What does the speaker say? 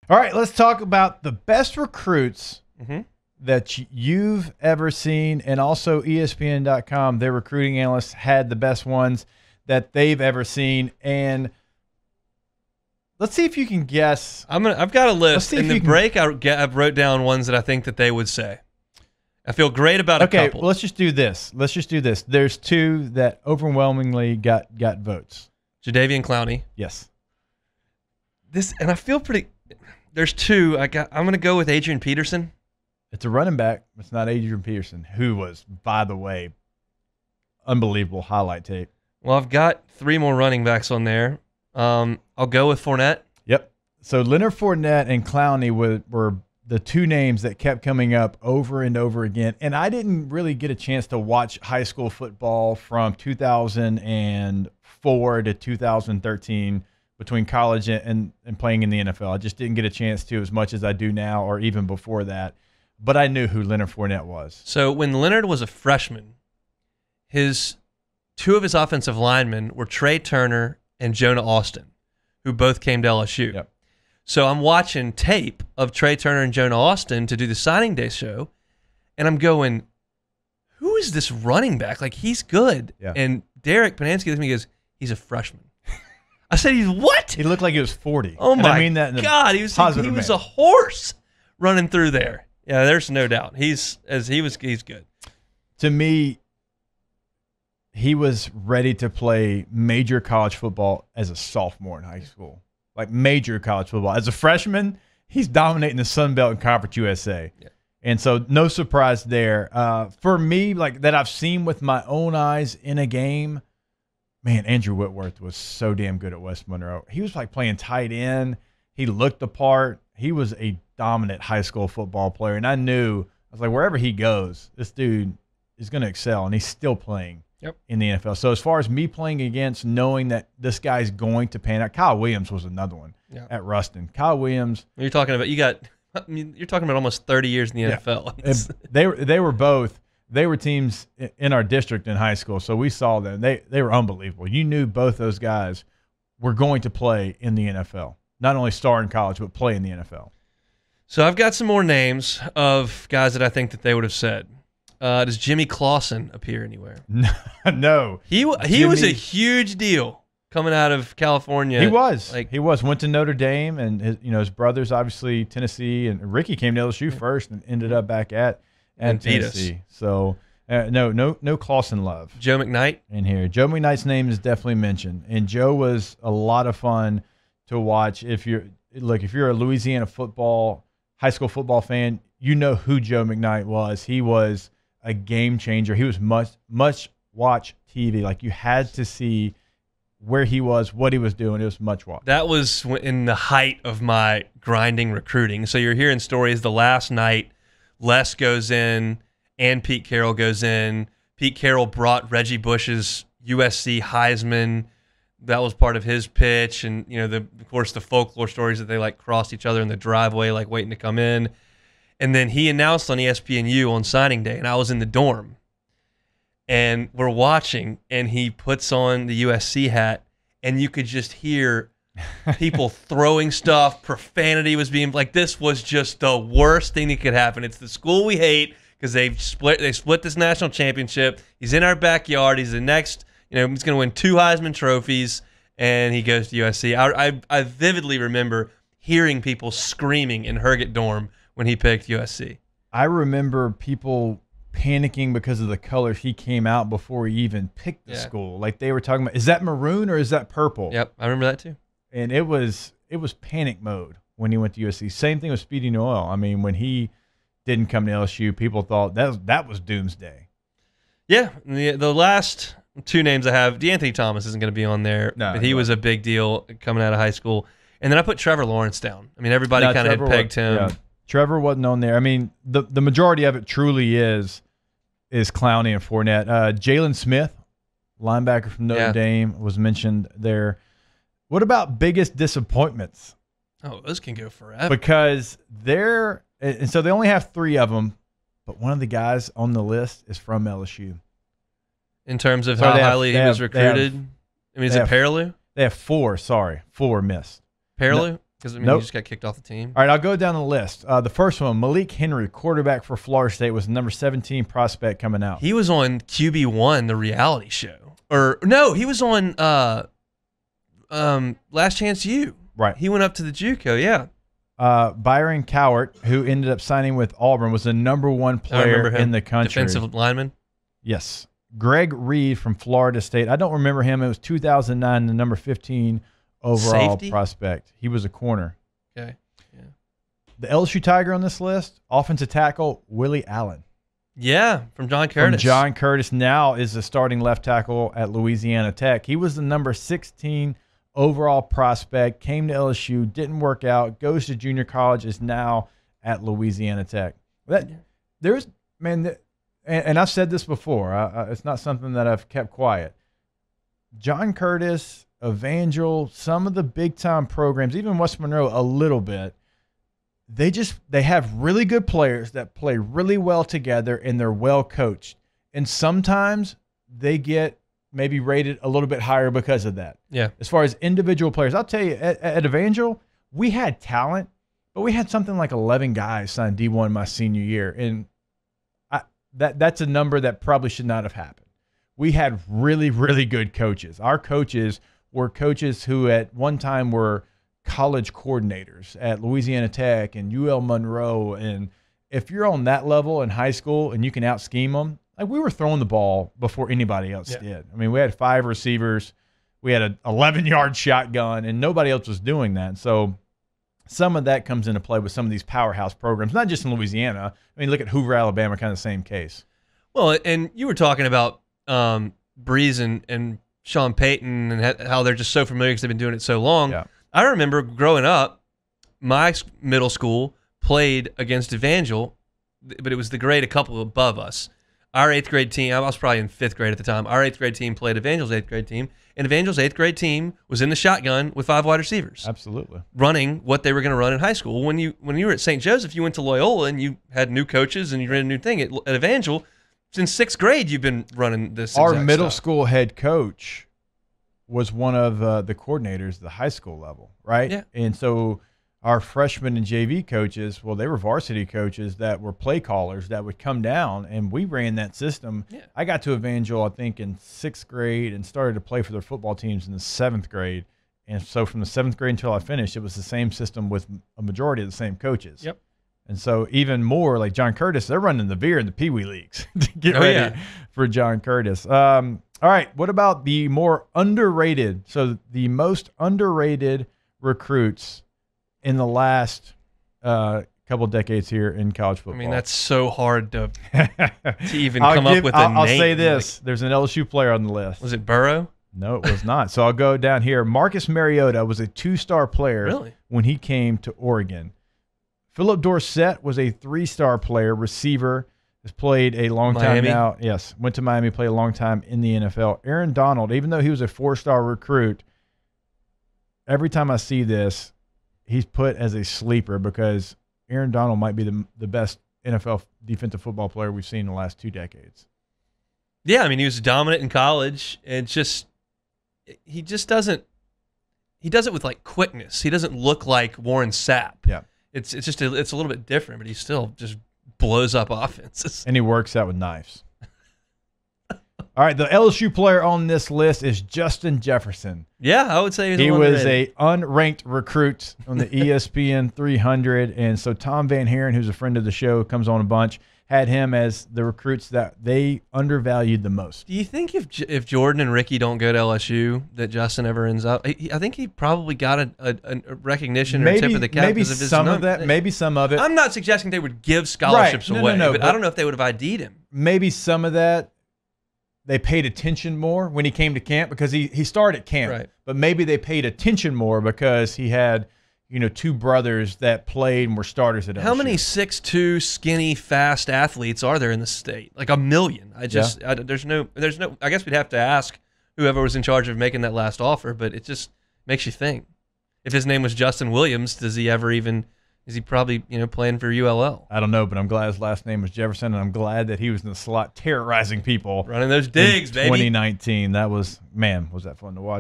All right, let's talk about the best recruits that you've ever seen, and also ESPN.com, their recruiting analysts had the best ones that they've ever seen. And let's see if you can guess. I've got a list. In the break, I wrote down ones that I think that they would say. I feel great about a couple. Okay, well, let's just do this. There's two that overwhelmingly got votes. Jadeveon Clowney. Yes. And I feel pretty. There's two. I'm going to go with Adrian Peterson. It's a running back. It's not Adrian Peterson, who was, by the way, unbelievable highlight tape. Well, I've got three more running backs on there. I'll go with Fournette. Yep. So Leonard Fournette and Clowney were the two names that kept coming up over and over again. And I didn't really get a chance to watch high school football from 2004 to 2013 between college and playing in the NFL. I just didn't get a chance to as much as I do now, or even before that. But I knew who Leonard Fournette was. So when Leonard was a freshman, two of his offensive linemen were Trey Turner and Jonah Austin, who both came to LSU. Yep. So I'm watching tape of Trey Turner and Jonah Austin to do the signing day show, and I'm going, who is this running back? Like, he's good. Yeah. And Derek Panansky looks at me and goes, he's a freshman. I said, he's what? He looked like he was 40. Oh, my I mean that in God. He was a horse running through there. Yeah, there's no doubt. He's good. To me, he was ready to play major college football as a sophomore in high school. Like major college football. As a freshman, he's dominating the Sun Belt and Conference USA. Yeah. And so no surprise there. For me, like that I've seen with my own eyes in a game, man, Andrew Whitworth was so damn good at West Monroe. He was like playing tight end. He looked the part. He was a dominant high school football player. And I knew, I was like, wherever he goes, this dude is going to excel. And he's still playing in the NFL. So as far as me playing against, knowing that this guy's going to pan out, Kyle Williams was another one at Ruston. Kyle Williams. You're talking about you're talking about almost 30 years in the NFL. They were both. They were teams in our district in high school, so we saw them. They were unbelievable. You knew both those guys were going to play in the NFL. Not only star in college, but play in the NFL. So I've got some more names of guys that I think that they would have said. Does Jimmy Clausen appear anywhere? No. He was a huge deal coming out of California. He was. Went to Notre Dame, and his brothers, obviously, Tennessee, and Ricky came to LSU first and ended up back at Tennessee. So no Clausen love. Joe McKnight in here. Joe McKnight's name is definitely mentioned, and Joe was a lot of fun to watch. If you're a Louisiana high school football fan, you know who Joe McKnight was. He was a game changer. He was much watch TV. Like, you had to see where he was, what he was doing. It was much watch. That was in the height of my grinding recruiting. So you're hearing stories the last night. Les goes in and Pete Carroll goes in. Pete Carroll brought Reggie Bush's USC Heisman. That was part of his pitch. And, of course, the folklore stories that they crossed each other in the driveway, waiting to come in. And then he announced on ESPNU on signing day, and I was in the dorm. And we're watching, and he puts on the USC hat, and you could just hear people throwing stuff. Profanity was being this was just the worst thing that could happen. It's the school we hate because they split this national championship. He's in our backyard. He's the next, he's going to win 2 Heisman trophies, and he goes to USC. I vividly remember hearing people screaming in Herget dorm when he picked USC. I remember people panicking because of the color he came out before he even picked the school. Like, they were talking about, is that maroon or is that purple? Yep, I remember that too. And it was panic mode when he went to USC. Same thing with Speedy Noel. I mean, when he didn't come to LSU, people thought that was doomsday. Yeah, the last 2 names I have, DeAnthony Thomas isn't going to be on there, but he was a big deal coming out of high school. And then I put Trevor Lawrence down. I mean, everybody kind of had pegged him. Yeah. Trevor wasn't on there. I mean, the majority of it truly is Clowney and Fournette. Jalen Smith, linebacker from Notre Dame, was mentioned there. What about biggest disappointments? Oh, those can go forever. Because and so they only have 3 of them, but one of the guys on the list is from LSU. In terms of how highly he was recruited? Is it Perilou? They have 4 missed. Perilou? Because, I mean, he just got kicked off the team. All right, I'll go down the list. The first one, Malik Henry, quarterback for Florida State, was the number 17 prospect coming out. He was on QB1, the reality show. Or, no, he was on Last Chance U. Right. He went up to the JUCO, yeah. Byron Cowart, who ended up signing with Auburn, was the number 1 player in the country. Defensive lineman? Yes. Greg Reed from Florida State. I don't remember him. It was 2009, the number 15 overall prospect. He was a corner. Okay. Yeah. The LSU Tiger on this list, offensive tackle, Willie Allen. Yeah, from John Curtis. From John Curtis, now is the starting left tackle at Louisiana Tech. He was the number 16 overall prospect, came to LSU, didn't work out, goes to junior college, is now at Louisiana Tech. And I've said this before. It's not something that I've kept quiet. John Curtis, Evangel, some of the big-time programs, even West Monroe a little bit, they have really good players that play really well together, and they're well coached. And sometimes they get maybe rated a little bit higher because of that. Yeah. As far as individual players, I'll tell you, at Evangel, we had talent, but we had something like 11 guys sign D1 my senior year, and that's a number that probably should not have happened. We had really, really good coaches. Our coaches were coaches who at one time were college coordinators at Louisiana Tech and UL Monroe. And if you're on that level in high school and you can out-scheme them, like we were throwing the ball before anybody else did. I mean, we had 5 receivers. We had an 11-yard shotgun, and nobody else was doing that. So some of that comes into play with some of these powerhouse programs, not just in Louisiana. I mean, look at Hoover, Alabama, kind of the same case. Well, and you were talking about Breeze and Sean Payton and how they're just so familiar because they've been doing it so long. Yeah. I remember growing up, my middle school played against Evangel, but it was the grade a couple above us. Our 8th grade team, I was probably in 5th grade at the time, our 8th grade team played Evangel's 8th grade team, and Evangel's 8th grade team was in the shotgun with 5 wide receivers. Absolutely. Running what they were going to run in high school. When you were at St. Joseph, you went to Loyola and you had new coaches and you ran a new thing. At Evangel, since 6th grade, you've been running this. Our middle school head coach was one of the coordinators at the high school level, right? Yeah. And so our freshman and JV coaches, well, they were varsity coaches that were play callers that would come down, and we ran that system. Yeah. I got to Evangel, I think, in 6th grade and started to play for their football teams in the 7th grade. And so from the 7th grade until I finished, it was the same system with a majority of the same coaches. Yep. And so even more, like John Curtis, they're running the veer in the Pee Wee leagues to get ready for John Curtis. All right, what about the more underrated? So the most underrated recruits in the last couple decades here in college football. I mean, that's so hard to even come up with a name. I'll say this. There's an LSU player on the list. Was it Burrow? No, it was not. So I'll go down here. Marcus Mariota was a 2-star player when he came to Oregon. Philip Dorsett was a 3-star player, receiver, has played a long time now. Yes, went to Miami, played a long time in the NFL. Aaron Donald, even though he was a 4-star recruit, every time I see this, he's put as a sleeper because Aaron Donald might be the best NFL defensive football player we've seen in the last 2 decades. Yeah, I mean, he was dominant in college. And he does it with like quickness. He doesn't look like Warren Sapp. Yeah. It's a little bit different, but he still just blows up offenses. And he works out with knives. All right, the LSU player on this list is Justin Jefferson. Yeah, I would say he was a unranked recruit on the ESPN 300, and so Tom Van Haren, who's a friend of the show, comes on a bunch, had him as the recruits that they undervalued the most. Do you think if Jordan and Ricky don't go to LSU, that Justin ever ends up? I think he probably got a recognition or a tip of the cap. Maybe some of that. Maybe some of it. I'm not suggesting they would give scholarships away, but I don't know if they would have ID'd him. Maybe some of that. They paid attention more when he came to camp because he started camp. Right. But maybe they paid attention more because he had, 2 brothers that played and were starters at LSU. How many 6'2", skinny, fast athletes are there in the state? Like 1 million. There's no. I guess we'd have to ask whoever was in charge of making that last offer. But it just makes you think. If his name was Justin Williams, is he probably playing for ULL? I don't know, but I'm glad his last name was Jefferson, and I'm glad that he was in the slot terrorizing people. Running those digs, baby. 2019. That was, man, was that fun to watch.